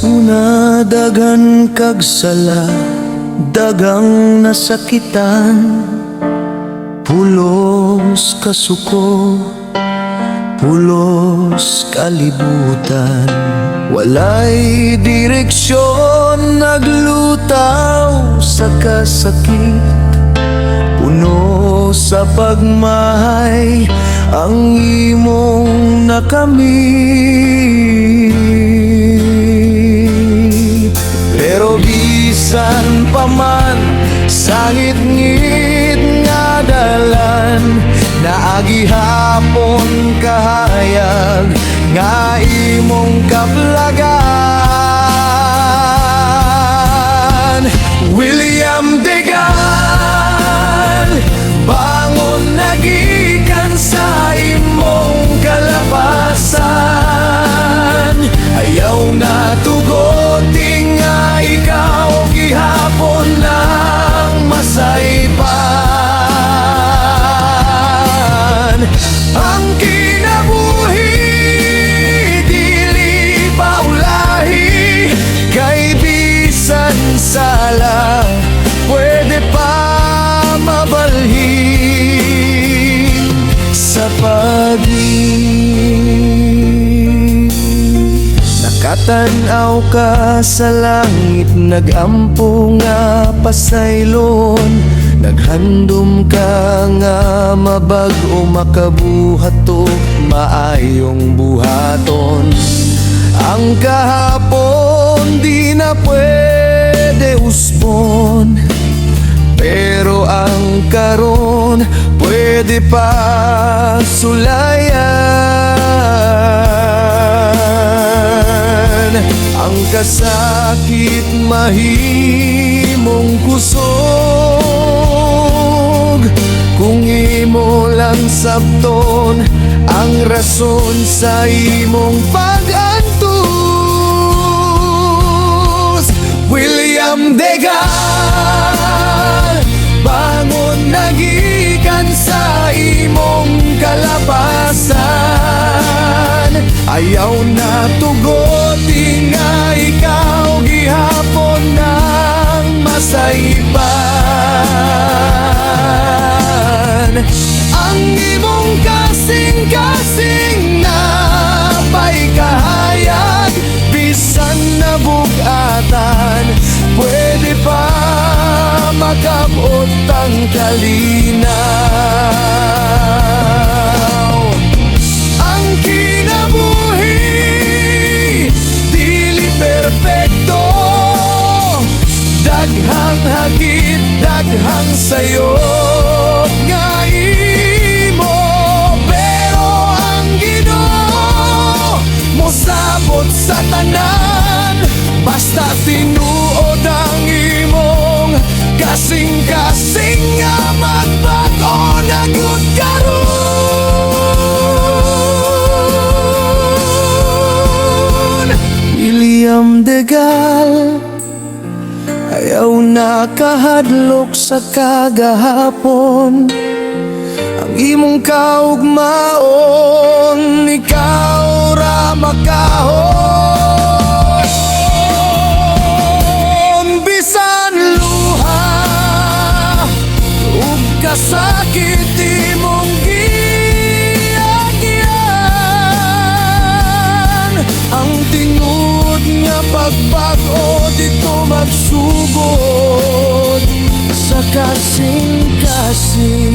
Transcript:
Una daghan kag sala, dagang nasakitan, pulos kasuko, pulos kalibutan. Walay direksyon, naglutaw sa kasakit, puno sa pagmahay ang imong nakamit. Pero bisan pa man sa ngit-ngit nga dalan, naagihapon kahayag nga imong kaplagan. William Degal, bangon nagikan sa imong kalapasan. Ayaw na tugoting nga ikaw gihapon lang masaypan. Ang kinabuhi dili paulahi, kay bisan sala pwede pa mabalhin sa pag-ibig. Nakatanaw ka sa langit, nagampo nga pasaylon, naghandom ka nga mabag-o makabuhat o maayong buhaton. Ang kahapon di na pwede usbon, pero ang karon pwede pa sulayan. Ang kasakit mahimong kusog, kung imo lang sabton ang rason sa imong pag-antos. William Degal, bangon nagikan sa imong kalapasan. Ayaw na tugoting nga ikaw gihapon ng masaypan. Ang imong kasing-kasing na paikahayag, bisan na bugatan pwede pa makabot ang kalinaw. Ang kinabuhi dili perpekto, daghang hagit, daghang sayop nga imo, pero ang Ginoo mosabot sa tanan, basta tinuod ang imong kasing-kasing nga magbago na gud karon. William Degal, ayaw na kahadlok sa kagahapon. Ang imong kaugmaon, ikaw ra makahon. Bisan luha ug kasakit imong giagyan, ang tingod nga pagbago dito magsugod sa kasing-kasing.